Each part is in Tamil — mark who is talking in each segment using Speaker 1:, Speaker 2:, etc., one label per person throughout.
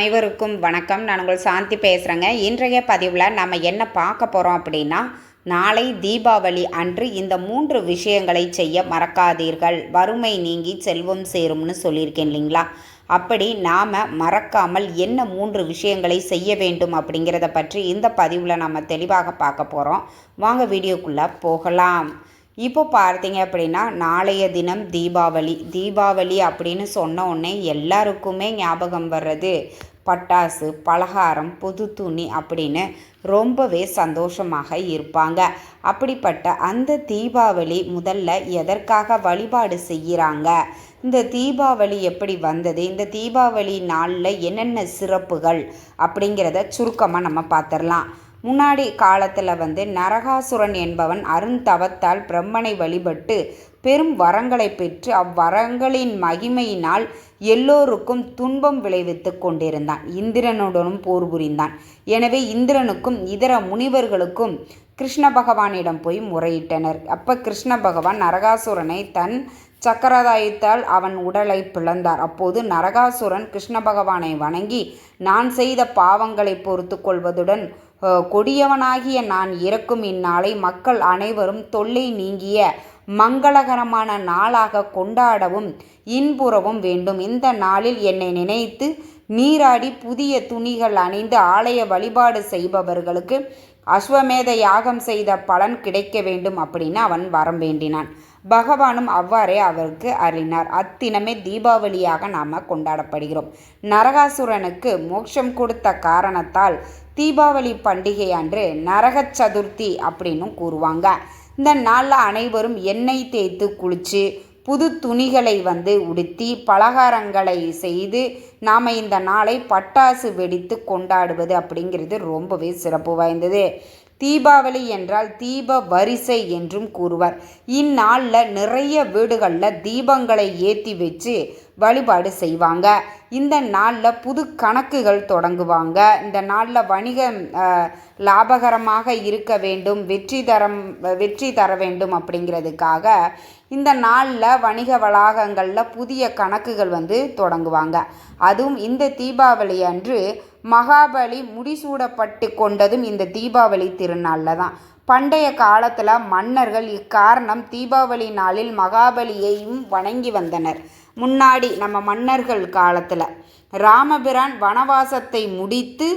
Speaker 1: அனைவருக்கும் வணக்கம். நான் உங்கள் சாந்தி பேசுகிறேங்க. இன்றைய பதிவில் நம்ம என்ன பார்க்க போகிறோம் அப்படின்னா, நாளை தீபாவளி அன்று இந்த 3 விஷயங்களை செய்ய மறக்காதீர்கள். வறுமை நீங்கி செல்வம் சேரும்னு சொல்லியிருக்கேன் இல்லைங்களா? அப்படி நாம் மறக்காமல் என்ன 3 விஷயங்களை செய்ய வேண்டும் அப்படிங்கிறத பற்றி இந்த பதிவில் நம்ம தெளிவாக பார்க்க போகிறோம். வாங்க வீடியோக்குள்ளே போகலாம். இப்போ பார்த்தீங்க அப்படின்னா, நாளைய தினம் தீபாவளி அப்படின்னு சொன்ன உடனே எல்லாருக்குமே ஞாபகம் வர்றது பட்டாசு, பலகாரம், புது துணி அப்படின்னு ரொம்பவே சந்தோஷமாக இருப்பாங்க. அப்படிப்பட்ட அந்த தீபாவளி முதல்ல எதற்காக வழிபாடு செய்கிறாங்க, இந்த தீபாவளி எப்படி வந்தது, இந்த தீபாவளி நாளில் என்னென்ன சிறப்புகள் அப்படிங்கிறத சுருக்கமாக நம்ம பார்த்துடலாம். முன்னாடி காலத்தில் நரகாசுரன் என்பவன் அருந்தவத்தால் பிரம்மனை வழிபட்டு பெரும் வரங்களை பெற்று அவ்வரங்களின் மகிமையினால் எல்லோருக்கும் துன்பம் விளைவித்து கொண்டிருந்தான். இந்திரனுடனும் போர் புரிந்தான். எனவே இந்திரனுக்கும் இதர முனிவர்களுக்கும் கிருஷ்ண பகவானிடம் போய் முறையிட்டனர். அப்போ கிருஷ்ண பகவான் நரகாசுரனை தன் சக்கரதாயத்தால் அவன் உடலை பிளந்தார். அப்போது நரகாசுரன் கிருஷ்ண பகவானை வணங்கி, நான் செய்த பாவங்களை பொறுத்து கொள்வதுடன் கொடியவனாகிய நான் இறக்கும் இந்நாளை மக்கள் அனைவரும் தொல்லை நீங்கிய மங்களகரமான நாளாக கொண்டாடவும் இன்புறவும் வேண்டும். இந்த நாளில் என்னை நினைத்து நீராடி புதிய துணிகள் அணிந்து ஆலய வழிபாடு செய்பவர்களுக்கு அஸ்வமேத யாகம் செய்த பலன் கிடைக்க வேண்டும் அப்படின்னு அவன் வரம் வேண்டினான். பகவானும் அவ்வாறே அவருக்கு அருளினார். அத்தினமே தீபாவளியாக நாம் கொண்டாடப்படுகிறோம். நரகாசுரனுக்கு மோட்சம் கொடுத்த காரணத்தால் தீபாவளி பண்டிகை அன்று நரக சதுர்த்தி அப்படின்னு கூறுவாங்க. இந்த நாளில் அனைவரும் எண்ணெய் தேய்த்து குளித்து புது துணிகளை உடுத்தி பலகாரங்களை செய்து நாம் இந்த நாளை பட்டாசு வெடித்து கொண்டாடுவது அப்படிங்கிறது ரொம்பவே சிறப்பு வாய்ந்தது. தீபாவளி என்றால் தீப வரிசை என்றும் கூறுவார். இந்நாளில் நிறைய வீடுகளில் தீபங்களை ஏற்றி வச்சு வழிபாடு செய்வாங்க. இந்த நாளில் புது கணக்குகள் தொடங்குவாங்க. இந்த நாளில் வணிகம் லாபகரமாக இருக்க வேண்டும், வெற்றி தர வேண்டும் அப்படிங்கிறதுக்காக இந்த நாளில் வணிக வளாகங்களில் புதிய கணக்குகள் தொடங்குவாங்க. அதுவும் இந்த தீபாவளி அன்று மகாபலி முடிசூடப்பட்டு கொண்டதும் இந்த தீபாவளி திருநாளில் தான். பண்டைய காலத்தில் மன்னர்கள் இக்காரணம் தீபாவளி நாளில் மகாபலியையும் வணங்கி வந்தனர். முன்னாடி நம்ம மன்னர்கள் காலத்தில் ராமபிரான் வனவாசத்தை முடித்து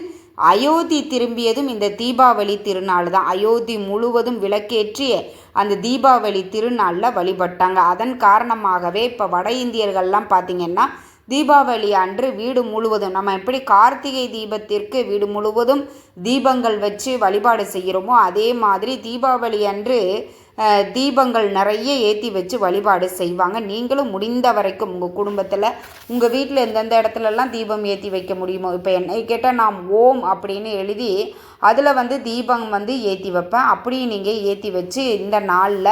Speaker 1: அயோத்தி திரும்பியதும் இந்த தீபாவளி திருநாள் தான். அயோத்தி முழுவதும் விளக்கேற்றி அந்த தீபாவளி திருநாளில் வழிபட்டாங்க. அதன் காரணமாகவே இப்போ வட இந்தியர்கள்லாம் பார்த்திங்கன்னா தீபாவளி அன்று வீடு முழுவதும் நம்ம எப்படி கார்த்திகை தீபத்திற்கு வீடு முழுவதும் தீபங்கள் வச்சு வழிபாடு செய்கிறோமோ அதே மாதிரி தீபாவளி அன்று தீபங்கள் நிறைய ஏற்றி வச்சு வழிபாடு செய்வாங்க. நீங்களும் முடிந்த வரைக்கும் உங்கள் குடும்பத்தில் உங்கள் வீட்டில் எந்தெந்த இடத்துலலாம் தீபம் ஏற்றி வைக்க முடியுமோ, இப்போ என்னை கேட்டால் நான் ஓம் அப்படின்னு எழுதி அதில் தீபம் ஏற்றி வைப்பேன். அப்படியும் நீங்கள் ஏற்றி வச்சு இந்த நாளில்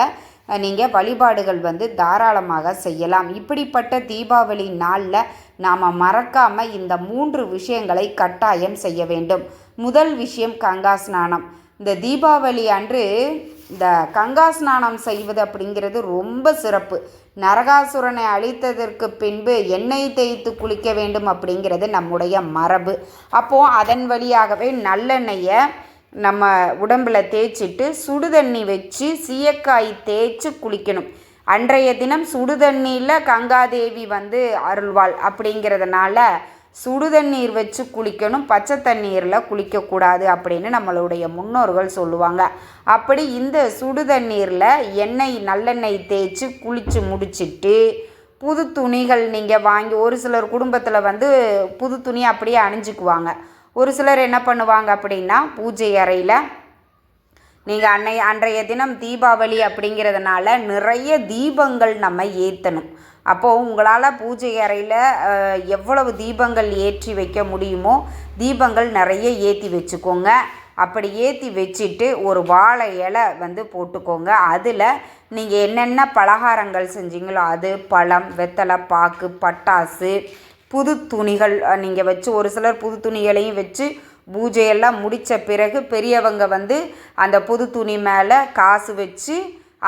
Speaker 1: நீங்கள் வழிபாடுகள் தாராளமாக செய்யலாம். இப்படிப்பட்ட தீபாவளி நாளில் நாம் மறக்காமல் இந்த 3 விஷயங்களை கட்டாயம் செய்ய வேண்டும். முதல் விஷயம் கங்கா ஸ்நானம். இந்த தீபாவளி அன்று இந்த கங்கா ஸ்நானம் செய்வது அப்படிங்கிறது ரொம்ப சிறப்பு. நரகாசுரனை அழித்ததற்கு பின்பு எண்ணெய் தேய்த்து குளிக்க வேண்டும் அப்படிங்கிறது நம்முடைய மரபு. அப்போது அதன் வழியாகவே நல்லெண்ணெயை நம்ம உடம்பில் தேய்ச்சிட்டு சுடுதண்ணி வச்சு சீயக்காய் தேய்ச்சி குளிக்கணும். அன்றைய தினம் சுடுதண்ணியில் கங்காதேவி அருள்வாள். அப்படிங்கிறதுனால சுடுதண்ணீர் வச்சு குளிக்கணும், பச்சை தண்ணீரில் குளிக்கக்கூடாது அப்படின்னு நம்மளுடைய முன்னோர்கள் சொல்லுவாங்க. அப்படி இந்த சுடுதண்ணீரில் நல்லெண்ணெய் தேய்ச்சி குளித்து முடிச்சுட்டு புது துணிகள் நீங்கள் வாங்கி, ஒரு சிலர் குடும்பத்தில் புது துணி அப்படியே அணிஞ்சிக்குவாங்க. ஒரு சிலர் என்ன பண்ணுவாங்க அப்படின்னா, பூஜை அறையில் நீங்கள் அன்றைய தினம் தீபாவளி அப்படிங்கிறதுனால நிறைய தீபங்கள் நம்ம ஏற்றணும். அப்போது உங்களால் பூஜை அறையில் எவ்வளவு தீபங்கள் ஏற்றி வைக்க முடியுமோ தீபங்கள் நிறைய ஏற்றி வச்சுக்கோங்க. அப்படி ஏற்றி வச்சுட்டு ஒரு வாழை இலை போட்டுக்கோங்க. அதில் நீங்கள் என்னென்ன பலகாரங்கள் செஞ்சீங்களோ அது, பழம், வெத்தலை பாக்கு, பட்டாசு, புது துணிகள் நீங்கள் வச்சு, ஒரு சிலர் புது துணிகளையும் வச்சு பூஜையெல்லாம் முடித்த பிறகு பெரியவங்க அந்த புது துணி மேலே காசு வச்சு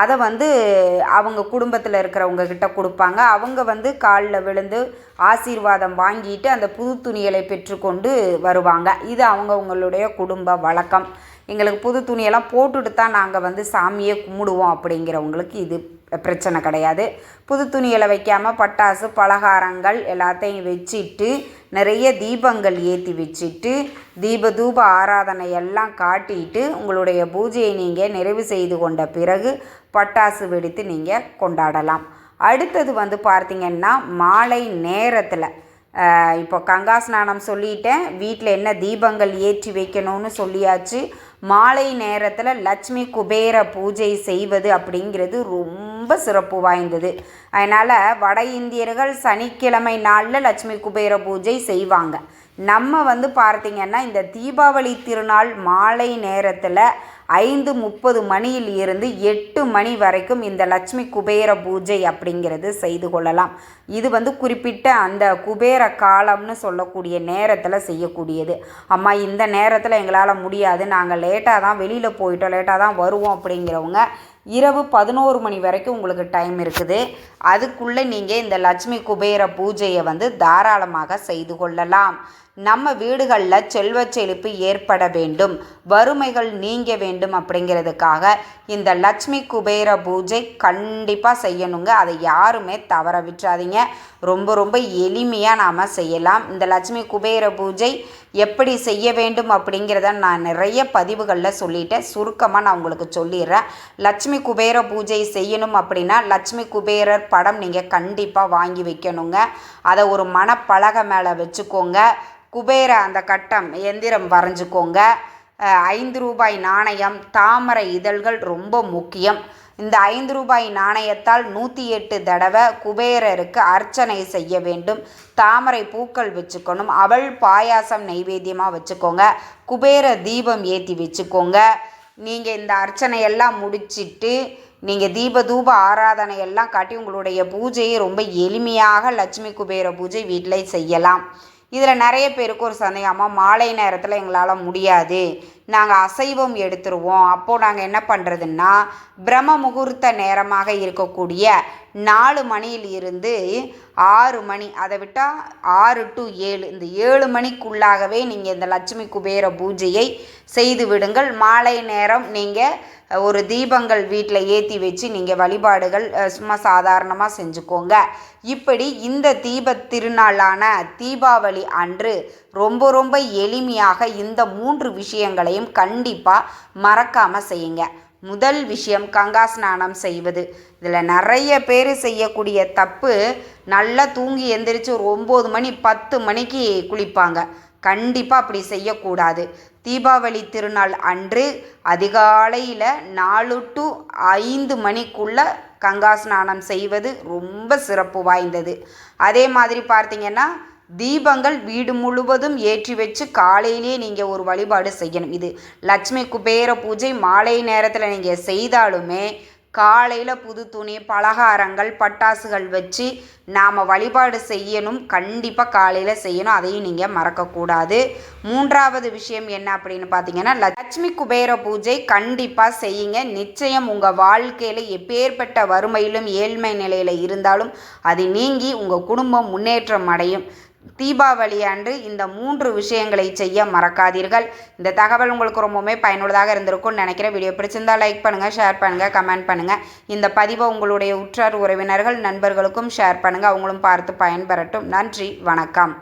Speaker 1: அதை வந்து அவங்க குடும்பத்தில் இருக்கிறவங்க கிட்ட கொடுப்பாங்க. அவங்க வந்து காலில் விழுந்து ஆசீர்வாதம் வாங்கிட்டு அந்த புது துணிகளை பெற்றுக்கொண்டு வருவாங்க. இது அவங்கவுங்களுடைய குடும்ப வழக்கம். எங்களுக்கு புது துணியெல்லாம் போட்டுட்டு தான் நாங்கள் வந்து சாமியே கும்பிடுவோம் அப்படிங்கிறவங்களுக்கு இது பிரச்சனை கிடையாது. புது துணிகளை வைக்காமல் பட்டாசு பலகாரங்கள் எல்லாத்தையும் வச்சுட்டு நிறைய தீபங்கள் ஏற்றி வச்சுட்டு தூப ஆராதனை எல்லாம் காட்டிட்டு உங்களுடைய பூஜையை நீங்கள் நிறைவு செய்து கொண்ட பிறகு பட்டாசு வெடித்து நீங்கள் கொண்டாடலாம். அடுத்தது வந்து பார்த்திங்கன்னா மாலை நேரத்தில் இப்போ கங்கா ஸ்நானம் சொல்லிட்டேன், வீட்டில் என்ன தீபங்கள் ஏற்றி வைக்கணும்னு சொல்லியாச்சு. மாலை நேரத்தில் லட்சுமி குபேர பூஜை செய்வது அப்படிங்கிறது ரொம்ப சிறப்பு வாய்ந்தது. அதனால் வட இந்தியர்கள் சனிக்கிழமை நாளில் லட்சுமி குபேர பூஜை செய்வாங்க. நம்ம வந்து பார்த்திங்கன்னா இந்த தீபாவளி திருநாள் மாலை நேரத்தில் 5:30 மணியில் இருந்து 8 மணி வரைக்கும் இந்த லட்சுமி குபேர பூஜை அப்படிங்கிறது செய்து கொள்ளலாம். இது வந்து குறிப்பிட்ட அந்த குபேர காலம்னு சொல்லக்கூடிய நேரத்தில் செய்யக்கூடியது. அம்மா இந்த நேரத்தில் எங்களால் முடியாது, நாங்கள் லேட்டாக தான் வெளியில் போயிட்டோம், லேட்டாக தான் வருவோம் அப்படிங்கிறவங்க இரவு 11 மணி வரைக்கும் உங்களுக்கு டைம் இருக்குது. அதுக்குள்ளே நீங்கள் இந்த லட்சுமி குபேர பூஜையை வந்து தாராளமாக செய்து கொள்ளலாம். நம்ம வீடுகளில் செல்வ செழிப்பு ஏற்பட வேண்டும், வறுமைகள் நீங்க வேண்டும் அப்படிங்கிறதுக்காக இந்த லட்சுமி குபேர பூஜை கண்டிப்பாக செய்யணுங்க. அதை யாருமே தவற விட்டுறாதீங்க. ரொம்ப ரொம்ப எளிமையாக நாம் செய்யலாம். இந்த லட்சுமி குபேர பூஜை எப்படி செய்ய வேண்டும் அப்படிங்கிறத நான் நிறைய பதிவுகளில் சொல்லிட்டேன். சுருக்கமாக நான் உங்களுக்கு சொல்லிடுறேன். லட்சுமி குபேர பூஜை செய்யணும் அப்படின்னா லட்சுமி குபேரர் படம் நீங்கள் கண்டிப்பாக வாங்கி வைக்கணுங்க. அதை ஒரு மணப்பலகை மேலே வச்சுக்கோங்க. குபேர அந்த கட்டம் எந்திரம் வரைஞ்சிக்கோங்க. 5 ரூபாய் நாணயம், தாமரை இதழ்கள் ரொம்ப முக்கியம். இந்த 5 ரூபாய் நாணயத்தால் 108 தடவை குபேரருக்கு அர்ச்சனை செய்ய வேண்டும். தாமரை பூக்கள் வச்சுக்கணும். அவள் பாயாசம் நைவேத்தியமாக வச்சுக்கோங்க. குபேர தீபம் ஏற்றி வச்சுக்கோங்க. நீங்கள் இந்த அர்ச்சனையெல்லாம் முடிச்சிட்டு நீங்கள் தூப ஆராதனையெல்லாம் காட்டி உங்களுடைய பூஜையை ரொம்ப எளிமையாக லட்சுமி குபேர பூஜை வீட்டில் செய்யலாம். இதில் நிறைய பேருக்கு ஒரு சந்தேகமாக, மாலை நேரத்தில் எங்களால் முடியாது, நாங்கள் அசைவம் எடுத்துருவோம், அப்போது நாங்கள் என்ன பண்ணுறதுன்னா பிரம்ம முகூர்த்த நேரமாக இருக்கக்கூடிய 4 மணியில் இருந்து 6 மணி, அதை விட்டால் 6 to 7, இந்த 7 மணிக்குள்ளாகவே நீங்கள் இந்த லட்சுமி குபேர பூஜையை செய்து விடுங்கள். மாலை நேரம் நீங்கள் ஒரு தீபங்கள் வீட்டில் ஏற்றி வச்சு நீங்கள் வழிபாடுகள் சும்மா சாதாரணமாக செஞ்சுக்கோங்க. இப்படி இந்த திருநாளான தீபாவளி அன்று ரொம்ப ரொம்ப எளிமையாக இந்த 3 விஷயங்களையும் கண்டிப்பாக மறக்காமல் செய்யுங்க. முதல் விஷயம் கங்கா ஸ்நானம் செய்வது. இதில் நிறைய பேர் செய்யக்கூடிய தப்பு, நல்லா தூங்கி எந்திரிச்சு ஒரு 9 மணி 10 மணிக்கு குளிப்பாங்க. கண்டிப்பாக அப்படி செய்யக்கூடாது. தீபாவளி திருநாள் அன்று அதிகாலையில் 4 to 5 மணிக்குள்ளே கங்கா ஸ்நானம் செய்வது ரொம்ப சிறப்பு வாய்ந்தது. அதே மாதிரி பார்த்திங்கன்னா தீபங்கள் வீடு முழுவதும் ஏற்றி வச்சு காலையிலேயே நீங்கள் ஒரு வழிபாடு செய்யணும். இது லட்சுமி குபேர பூஜை மாலை நேரத்தில் நீங்கள் செய்தாலுமே காலையில் புது துணி பலகாரங்கள் பட்டாசுகள் வச்சு நாம் வழிபாடு செய்யணும். கண்டிப்பாக காலையில் செய்யணும், அதையும் நீங்கள் மறக்கக்கூடாது. 3வது விஷயம் என்ன அப்படின்னு பார்த்தீங்கன்னா லட்சுமி குபேர பூஜை கண்டிப்பாக செய்யுங்க. நிச்சயம் உங்கள் வாழ்க்கையில் எப்பேற்பட்ட வறுமையிலும் ஏழ்மை நிலையில் இருந்தாலும் அது நீங்கி உங்கள் குடும்பம் முன்னேற்றம் அடையும். தீபாவளி அன்று இந்த 3 விஷயங்களை செய்ய மறக்காதீர்கள். இந்த தகவல் உங்களுக்கு ரொம்பவுமே பயனுள்ளதாக இருந்திருக்கும்னு நினைக்கிறேன். வீடியோ பிடிச்சிருந்தால் லைக் பண்ணுங்கள், ஷேர் பண்ணுங்கள், கமெண்ட் பண்ணுங்கள். இந்த பதிவை உங்களுடைய உற்றார் உறவினர்கள் நண்பர்களுக்கும் ஷேர் பண்ணுங்கள். அவங்களும் பார்த்து பயன்பெறட்டும். நன்றி, வணக்கம்.